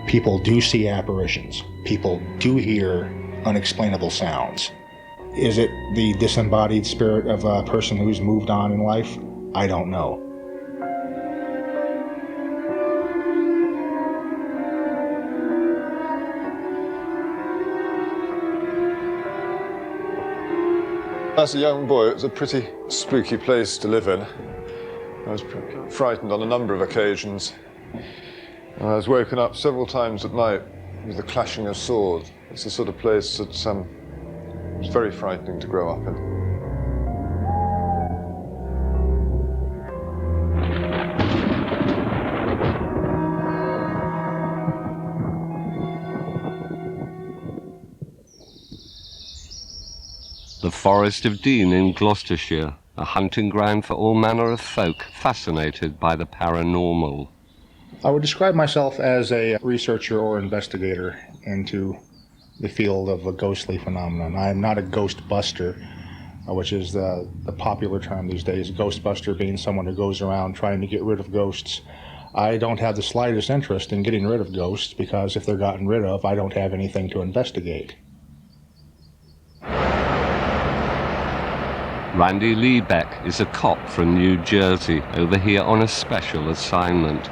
People do see apparitions. People do hear unexplainable sounds. Is it the disembodied spirit of a person who's moved on in life? I don't know. As a young boy, it was a pretty spooky place to live in. I was frightened on a number of occasions. I was woken up several times at night with the clashing of swords. It's the sort of place that was very frightening to grow up in. The Forest of Dean in Gloucestershire, a hunting ground for all manner of folk fascinated by the paranormal. I would describe myself as a researcher or investigator into the field of a ghostly phenomenon. I am not a ghost buster, which is the popular term these days. Ghostbuster being someone who goes around trying to get rid of ghosts. I don't have the slightest interest in getting rid of ghosts because if they're gotten rid of, I don't have anything to investigate. Randy Liebeck is a cop from New Jersey, over here on a special assignment.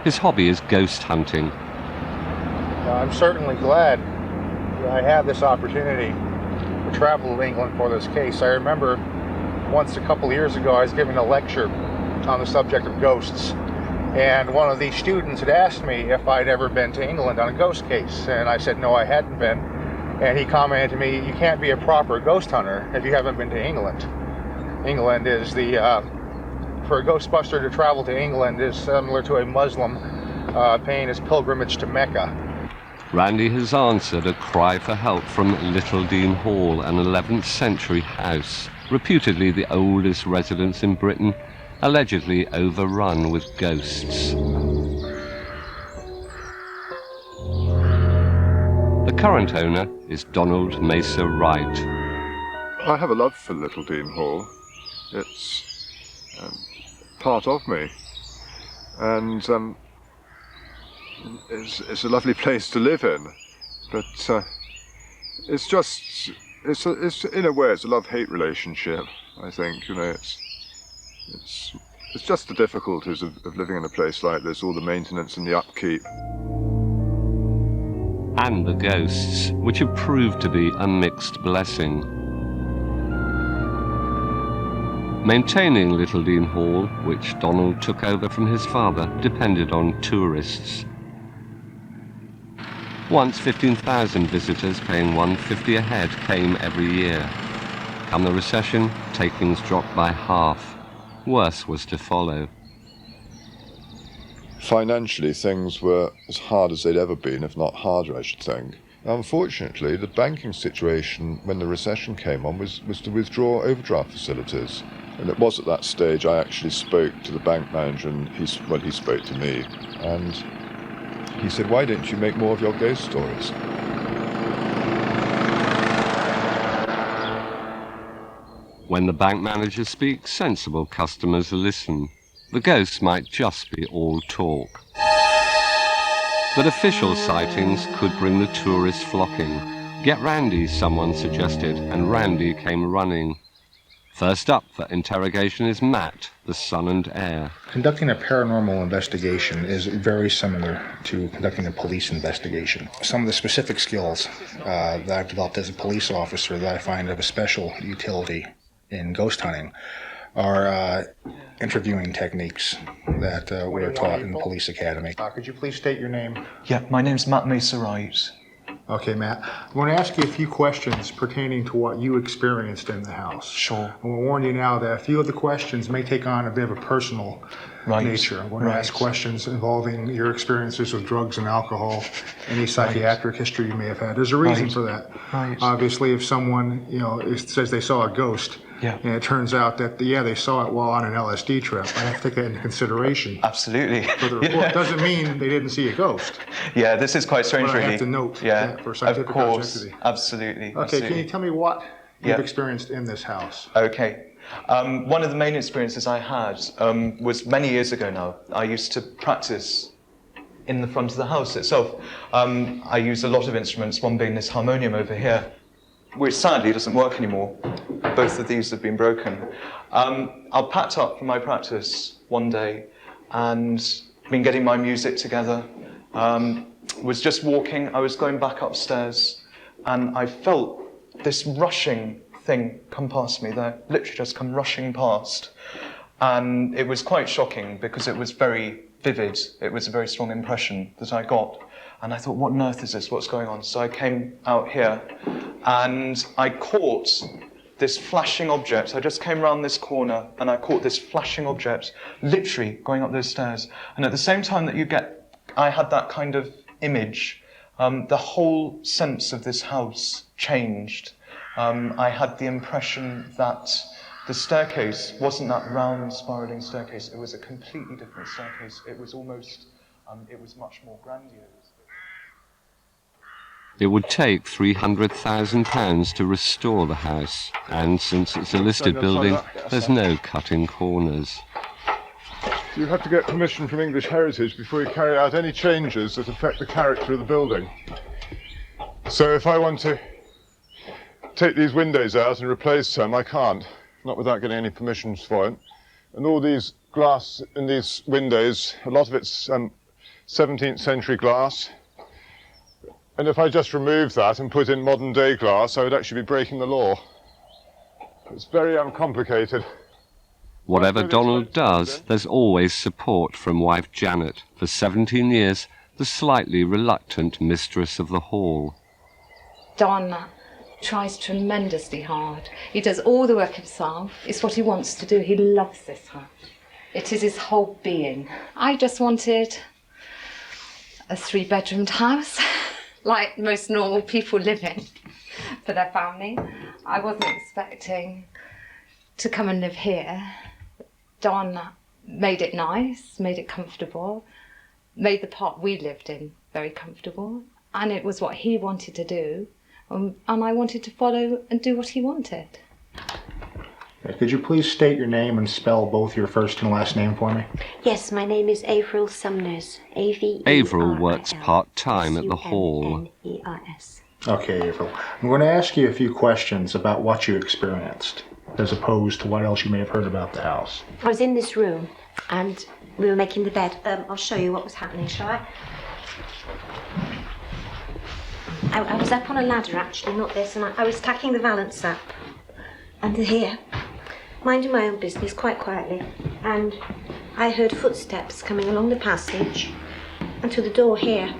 His hobby is ghost hunting. I'm certainly glad that I have this opportunity to travel to England for this case. I remember once a couple of years ago I was giving a lecture on the subject of ghosts, and one of the students had asked me if I'd ever been to England on a ghost case, and I said no, I hadn't been. And he commented to me, you can't be a proper ghost hunter if you haven't been to England. England is for a ghostbuster to travel to England is similar to a Muslim paying his pilgrimage to Mecca. Randy has answered a cry for help from Littledean Hall, an 11th century house, reputedly the oldest residence in Britain, allegedly overrun with ghosts. The current owner is Donald Mesa Wright. I have a love for Littledean Hall. It's part of me, and it's a lovely place to live in. But it's in a way it's a love-hate relationship. I think it's just the difficulties of living in a place like this, all the maintenance and the upkeep. And the ghosts, which have proved to be a mixed blessing. Maintaining Littledean Hall, which Donald took over from his father, depended on tourists. Once 15,000 visitors paying $150 a head came every year. Come the recession, takings dropped by half. Worse was to follow. Financially, things were as hard as they'd ever been, if not harder, I should think. Unfortunately, the banking situation when the recession came on was to withdraw overdraft facilities. And it was at that stage I actually spoke to the bank manager, and he spoke to me. And he said, why don't you make more of your ghost stories? When the bank manager speaks, sensible customers listen. The ghosts might just be all talk. But official sightings could bring the tourists flocking. Get Randy, someone suggested, and Randy came running. First up for interrogation is Matt, the son and heir. Conducting a paranormal investigation is very similar to conducting a police investigation. Some of the specific skills that I've developed as a police officer that I find of a special utility in ghost hunting are interviewing techniques that we are taught in the police academy. Could you please state your name? Yeah, my name's Matt Mesa Wright. Okay, Matt. I want to ask you a few questions pertaining to what you experienced in the house. Sure. I will warn you now that a few of the questions may take on a bit of a personal nature. I'm going to ask questions involving your experiences with drugs and alcohol, any psychiatric history you may have had. There's a reason for that. Obviously, if someone says they saw a ghost, and it turns out that they saw it while on an LSD trip, I have to take that into consideration. Absolutely. For the report. Doesn't mean they didn't see a ghost. Yeah, this is quite strange, but really. I have to note that for scientific objectivity. Absolutely. Okay, can you tell me what you've experienced in this house? Okay. One of the main experiences I had was many years ago now. I used to practice in the front of the house itself. I use a lot of instruments, one being this harmonium over here, which sadly doesn't work anymore. Both of these have been broken. I packed up from my practice one day and been getting my music together. Was just walking, I was going back upstairs, and I felt this rushing thing come past me there, literally just come rushing past. And it was quite shocking because it was very vivid. It was a very strong impression that I got. And I thought, what on earth is this? What's going on? So I came out here and I caught this flashing object. I just came around this corner and I caught this flashing object literally going up those stairs. And at the same time that I had that kind of image, the whole sense of this house changed. I had the impression that the staircase wasn't that round, spiralling staircase. It was a completely different staircase. It was almost, it was much more grandiose. It would take £300,000 to restore the house, and since it's a listed building, there's no cutting corners. You have to get permission from English Heritage before you carry out any changes that affect the character of the building. So if I want to take these windows out and replace them, I can't, not without getting any permissions for it. And all these glass in these windows, a lot of it's 17th century glass. And if I just remove that and put in modern day glass, I would actually be breaking the law. It's very complicated. Whatever Donald does, there's always support from wife Janet, for 17 years, the slightly reluctant mistress of the hall. Don tries tremendously hard. He does all the work himself. It's what he wants to do. He loves this house. It is his whole being. I just wanted a 3-bedroomed house, like most normal people live in, for their family. I wasn't expecting to come and live here. Don made it nice, made it comfortable, made the part we lived in very comfortable, and it was what he wanted to do. And I wanted to follow and do what he wanted. Could you please state your name and spell both your first and last name for me? Yes, my name is Avril Sumners. Avril works part-time at the hall. Okay, Avril. I'm going to ask you a few questions about what you experienced, as opposed to what else you may have heard about the house. I was in this room and we were making the bed. I'll show you what was happening, shall I? I was up on a ladder, actually, not this, and I was tacking the valance up under here, minding my own business quite quietly, and I heard footsteps coming along the passage and to the door here.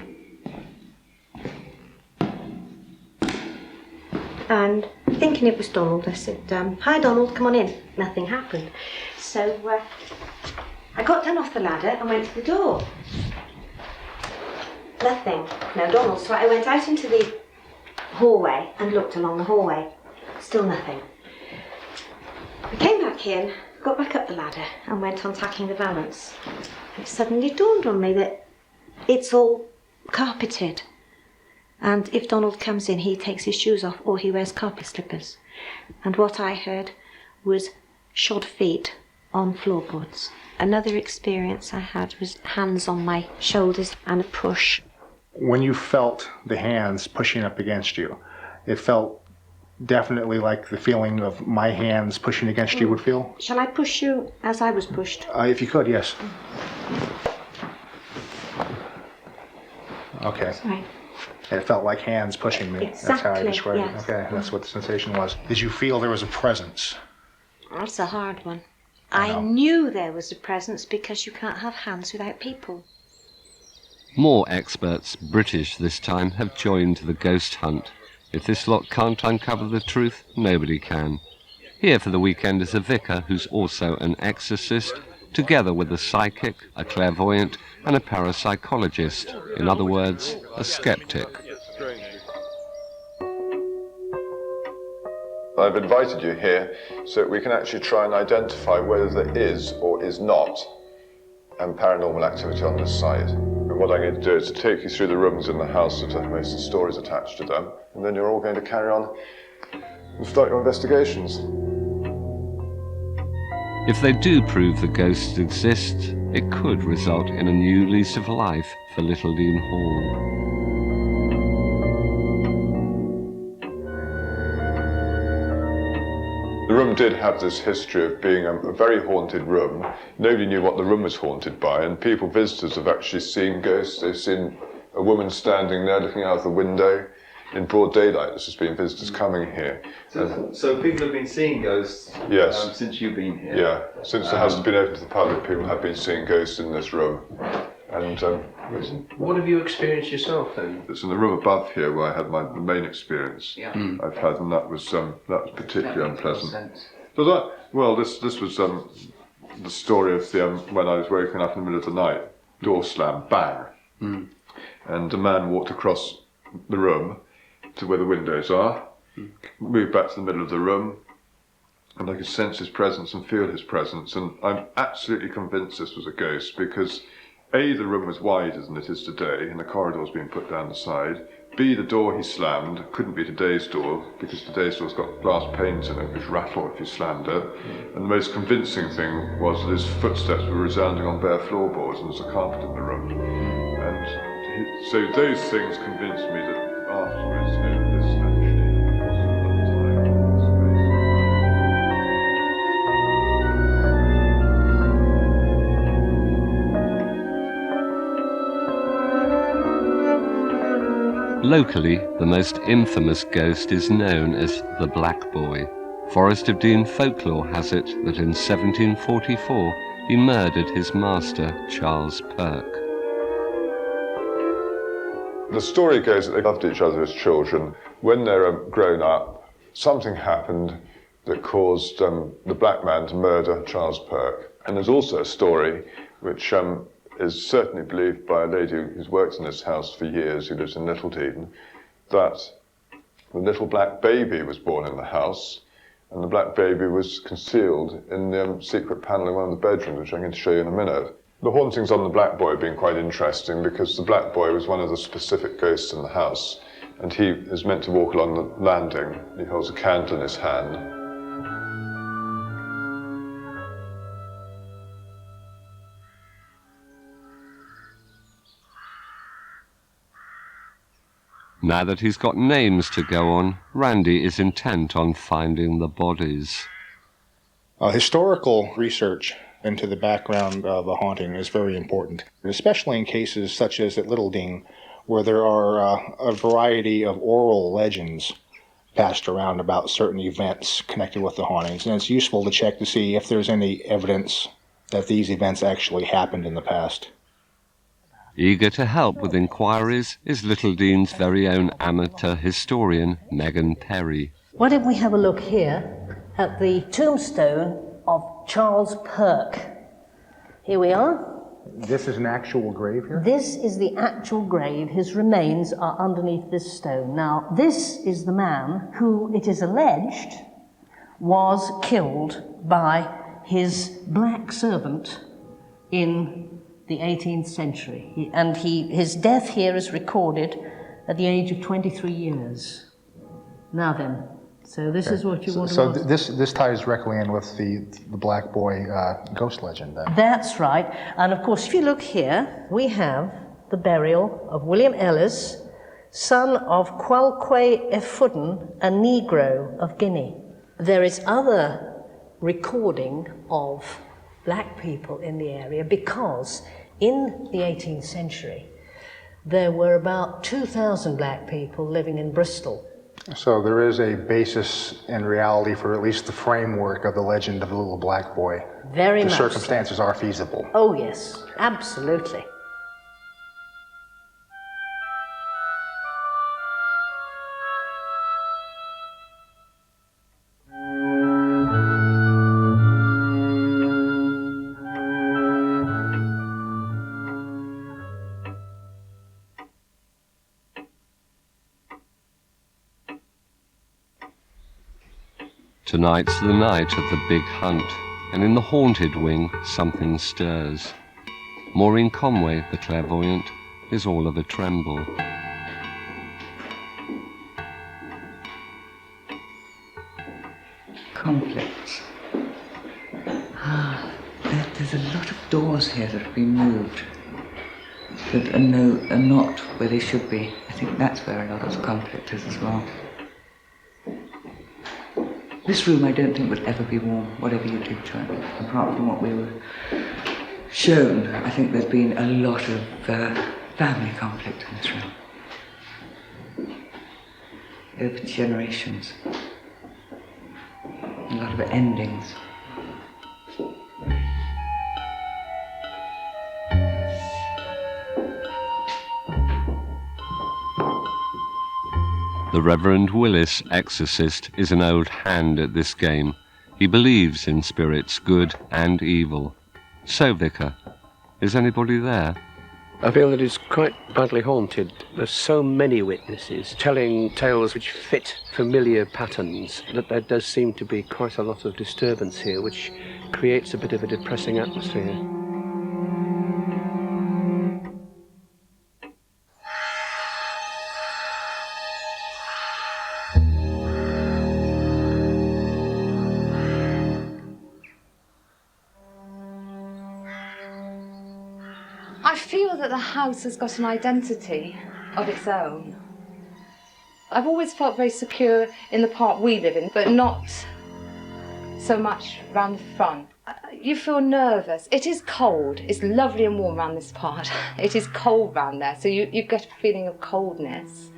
And thinking it was Donald, I said, "Hi Donald, come on in." Nothing happened. So I got down off the ladder and went to the door. Nothing. No Donald. So I went out into the hallway and looked along the hallway. Still nothing. I came back in, got back up the ladder and went on tacking the valance. It suddenly dawned on me that it's all carpeted. And if Donald comes in, he takes his shoes off or he wears carpet slippers. And what I heard was shod feet on floorboards. Another experience I had was hands on my shoulders and a push. When you felt the hands pushing up against you, it felt definitely like the feeling of my hands pushing against you would feel? Shall I push you as I was pushed? If you could, yes. Okay. Right. It felt like hands pushing me. Exactly, That's how I described yes. it. Okay, that's what the sensation was. Did you feel there was a presence? That's a hard one. I know. I knew there was a presence because you can't have hands without people. More experts, British this time, have joined the ghost hunt. If this lot can't uncover the truth, nobody can. Here for the weekend is a vicar who's also an exorcist, together with a psychic, a clairvoyant, and a parapsychologist. In other words, a skeptic. I've invited you here so that we can actually try and identify whether there is or is not paranormal activity on this site. And what I'm going to do is to take you through the rooms in the house that have most of the stories attached to them, and then you're all going to carry on and start your investigations. If they do prove the ghosts exist, it could result in a new lease of life for Littledean Hall. The room did have this history of being a very haunted room. Nobody knew what the room was haunted by, and visitors have actually seen ghosts. They've seen a woman standing there looking out of the window in broad daylight. This has been visitors coming here. So people have been seeing ghosts Yes. Since you've been here? Yeah, since the house has been open to the public, people have been seeing ghosts in this room. And what have you experienced yourself then? it's in the room above here where I had the main experience I've had, and that was particularly unpleasant. So this was the story of when I was woken up in the middle of the night, door slammed, bang, and a man walked across the room to where the windows are, moved back to the middle of the room, and I could sense his presence and feel his presence, and I'm absolutely convinced this was a ghost because A, the room was wider than it is today, and the corridor's been put down the side. B, the door he slammed couldn't be today's door, because today's door's got glass panes in it which rattle if you slammed it. And the most convincing thing was that his footsteps were resounding on bare floorboards, and there's a carpet in the room. And so those things convinced me that afterwards, this actually wasn't at the time this space. Locally, the most infamous ghost is known as the Black Boy. Forest of Dean folklore has it that in 1744 he murdered his master, Charles Perk. The story goes that they loved each other as children. When they were grown up, something happened that caused the black man to murder Charles Perk. And there's also a story which is certainly believed by a lady who's worked in this house for years, who lives in Littledean, that the little black baby was born in the house, and the black baby was concealed in the secret panel in one of the bedrooms, which I'm going to show you in a minute. The hauntings on the Black Boy have been quite interesting because the Black Boy was one of the specific ghosts in the house, and he is meant to walk along the landing. He holds a candle in his hand. Now that he's got names to go on, Randy is intent on finding the bodies. Historical research into the background of a haunting is very important, especially in cases such as at Littledean, where there are a variety of oral legends passed around about certain events connected with the hauntings, and it's useful to check to see if there's any evidence that these events actually happened in the past. Eager to help with inquiries is Littledean's very own amateur historian, Megan Perry. Why don't we have a look here at the tombstone of Charles Perk. Here we are. This is an actual grave here? This is the actual grave. His remains are underneath this stone. Now, this is the man who, it is alleged, was killed by his black servant in the 18th century. His death here is recorded at the age of 23 years. Now then, so this is what you want to ask. So this ties directly in with the Black Boy ghost legend then? That's right. And of course, if you look here, we have the burial of William Ellis, son of Qualque Effudden, a Negro of Guinea. There is other recording of black people in the area because in the 18th century, there were about 2,000 black people living in Bristol. So there is a basis in reality for at least the framework of the legend of the little black boy. Very much. The circumstances are feasible. Oh yes, absolutely. Tonight's the night of the big hunt, and in the haunted wing something stirs. Maureen Conway, the clairvoyant, is all of a tremble. Conflict. That is There's a lot of doors here that have been moved that are not where they should be. I think that's where a lot of the conflict is as well. This room I don't think would ever be warm, whatever you do to it. Apart from what we were shown, I think there's been a lot of family conflict in this room. Over generations. A lot of endings. The Reverend Willis, exorcist, is an old hand at this game. He believes in spirits, good and evil. So, Vicar, is anybody there? I feel that it's quite badly haunted. There's so many witnesses telling tales which fit familiar patterns that there does seem to be quite a lot of disturbance here, which creates a bit of a depressing atmosphere. I feel that the house has got an identity of its own. I've always felt very secure in the part we live in, but not so much round the front. You feel nervous. It is cold. It's lovely and warm round this part. It is cold round there, so you get a feeling of coldness.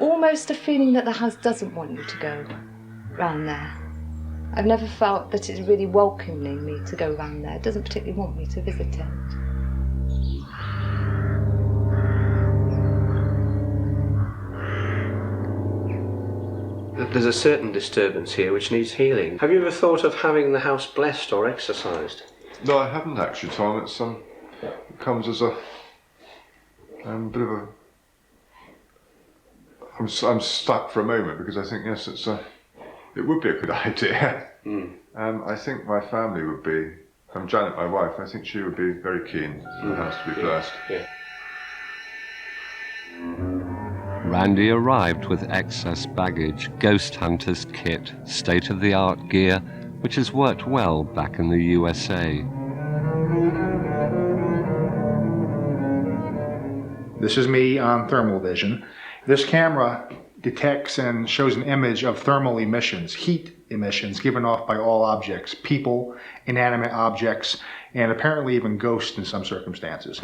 Almost a feeling that the house doesn't want you to go round there. I've never felt that it's really welcoming me to go round there. It doesn't particularly want me to visit it. There's a certain disturbance here which needs healing. Have you ever thought of having the house blessed or exorcised? No, I haven't actually, Tom. It comes as a bit of a. I'm stuck for a moment because I think yes, it would be a good idea. I think my family would be. Janet, my wife, I think she would be very keen for the house to be blessed. Yeah. Randy arrived with excess baggage, ghost hunter's kit, state-of-the-art gear, which has worked well back in the USA. This is me on thermal vision. This camera detects and shows an image of thermal emissions, heat emissions given off by all objects, people, inanimate objects, and apparently even ghosts in some circumstances.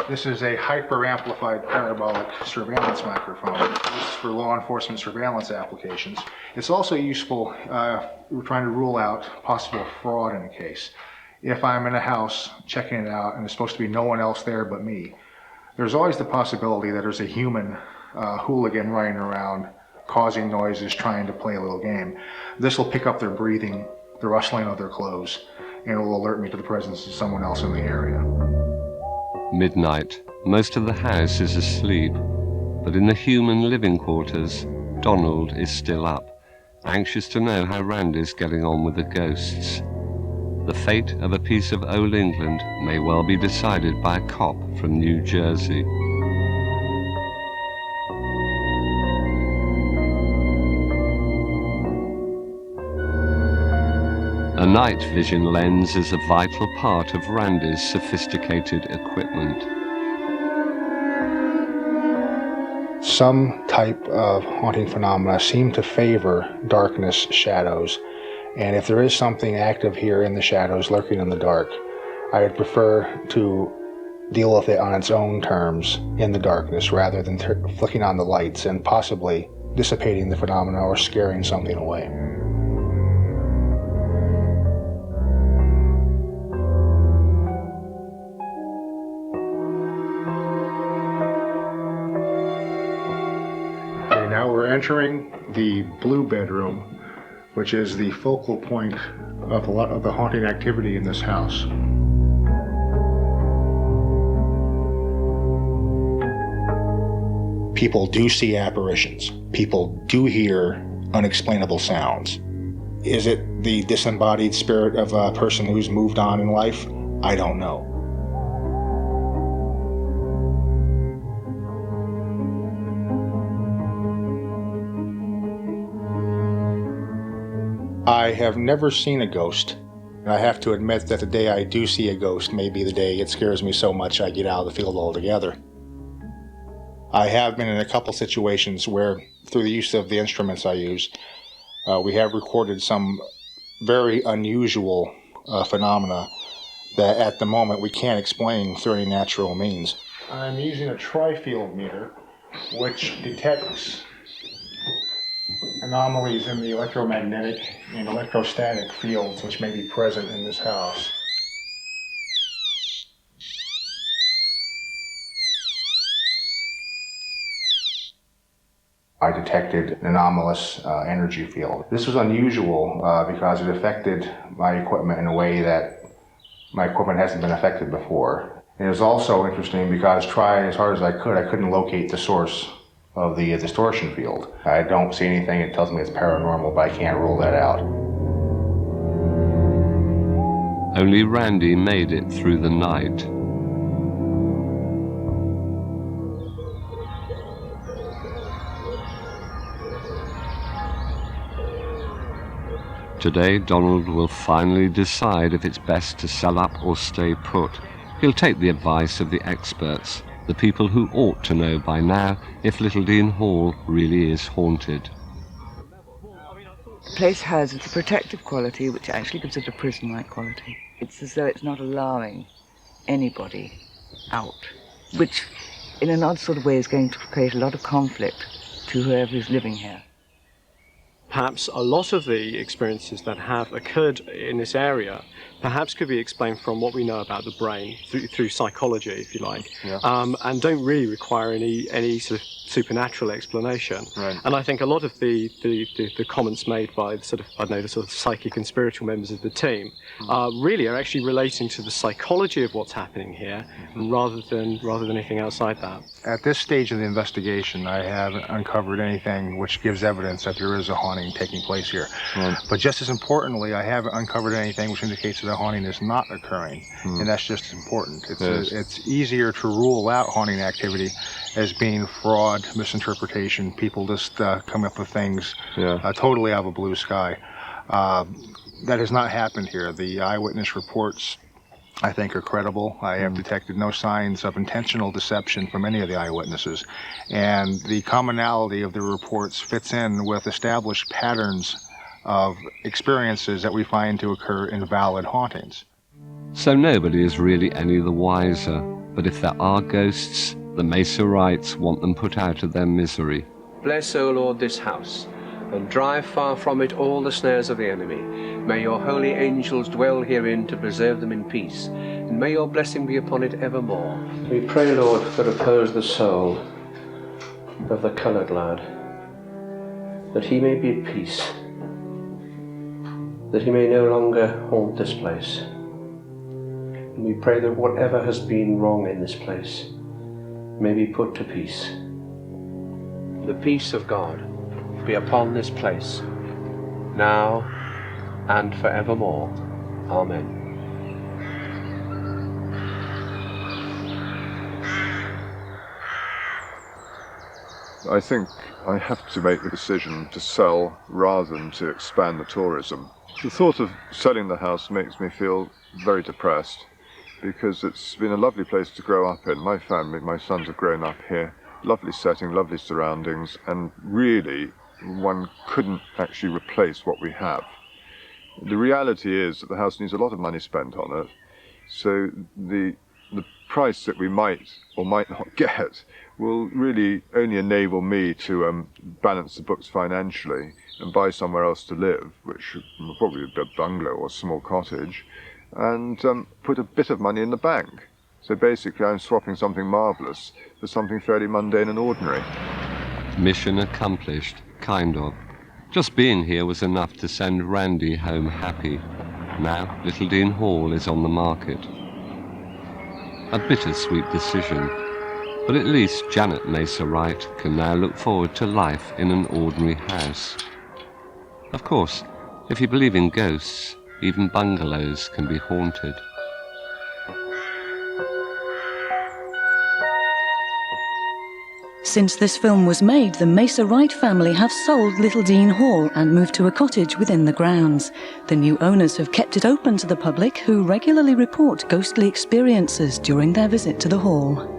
This is a hyper-amplified parabolic surveillance microphone. This is for law enforcement surveillance applications. It's also useful, we're trying to rule out possible fraud in a case. If I'm in a house checking it out and there's supposed to be no one else there but me, there's always the possibility that there's a human hooligan running around causing noises, trying to play a little game. This will pick up their breathing, the rustling of their clothes, and it will alert me to the presence of someone else in the area. Midnight. Most of the house is asleep, but in the human living quarters, Donald is still up, anxious to know how Randy's getting on with the ghosts. The fate of a piece of old England may well be decided by a cop from New Jersey. A night vision lens is a vital part of Randy's sophisticated equipment. Some type of haunting phenomena seem to favor darkness, shadows, and if there is something active here in the shadows, lurking in the dark, I would prefer to deal with it on its own terms in the darkness rather than flicking on the lights and possibly dissipating the phenomena or scaring something away. Now we're entering the blue bedroom, which is the focal point of a lot of the haunting activity in this house. People do see apparitions. People do hear unexplainable sounds. Is it the disembodied spirit of a person who's moved on in life? I don't know. I have never seen a ghost I have to admit that the day I do see a ghost may be the day it scares me so much I get out of the field altogether. I have been in a couple situations where, through the use of the instruments I use, we have recorded some very unusual phenomena that at the moment we can't explain through any natural means. I'm using a tri-field meter which detects anomalies in the electromagnetic and electrostatic fields which may be present in this house. I detected an anomalous energy field. This was unusual because it affected my equipment in a way that my equipment hasn't been affected before. And it was also interesting because trying as hard as I couldn't locate the source of the distortion field. I don't see anything that tells me it's paranormal, but I can't rule that out. Only Randy made it through the night. Today, Donald will finally decide if it's best to sell up or stay put. He'll take the advice of the experts, the people who ought to know by now if Littledean Hall really is haunted. The place has a protective quality which actually gives it a prison-like quality. It's as though it's not allowing anybody out, which in an odd sort of way is going to create a lot of conflict to whoever is living here. Perhaps a lot of the experiences that have occurred in this area perhaps could be explained from what we know about the brain through psychology, if you like, and don't really require any sort of supernatural explanation. Right. And I think a lot of the comments made by the sort of psychic and spiritual members of the team really are actually relating to the psychology of what's happening here, rather than anything outside that. At this stage of the investigation, I haven't uncovered anything which gives evidence that there is a haunting taking place here. Right. But just as importantly, I haven't uncovered anything which indicates that a haunting is not occurring, and that's just as important. It's easier to rule out haunting activity as being fraud, misinterpretation, people just come up with things totally out of a blue sky. That has not happened here. The eyewitness reports, I think, are credible. I have detected no signs of intentional deception from any of the eyewitnesses. And the commonality of the reports fits in with established patterns of experiences that we find to occur in valid hauntings. So nobody is really any the wiser, but if there are ghosts, the Meserites want them put out of their misery. Bless, O Lord, this house, and drive far from it all the snares of the enemy. May your holy angels dwell herein to preserve them in peace, and may your blessing be upon it evermore. We pray, Lord, for repose the soul of the coloured lad, that he may be at peace, that he may no longer haunt this place. And we pray that whatever has been wrong in this place may be put to peace. The peace of God be upon this place, now and forevermore. Amen. I think I have to make the decision to sell rather than to expand the tourism. The thought of selling the house makes me feel very depressed, because it's been a lovely place to grow up in. My family, my sons have grown up here. Lovely setting, lovely surroundings, and really one couldn't actually replace what we have. The reality is that the house needs a lot of money spent on it, so the price that we might or might not get will really only enable me to balance the books financially and buy somewhere else to live, which will probably be a bungalow or a small cottage, and put a bit of money in the bank. So basically I'm swapping something marvellous for something fairly mundane and ordinary. Mission accomplished, kind of. Just being here was enough to send Randy home happy. Now Littledean Hall is on the market. A bittersweet decision, but at least Janet Meseright can now look forward to life in an ordinary house. Of course, if you believe in ghosts, even bungalows can be haunted. Since this film was made, the Mesa Wright family have sold Littledean Hall and moved to a cottage within the grounds. The new owners have kept it open to the public, who regularly report ghostly experiences during their visit to the hall.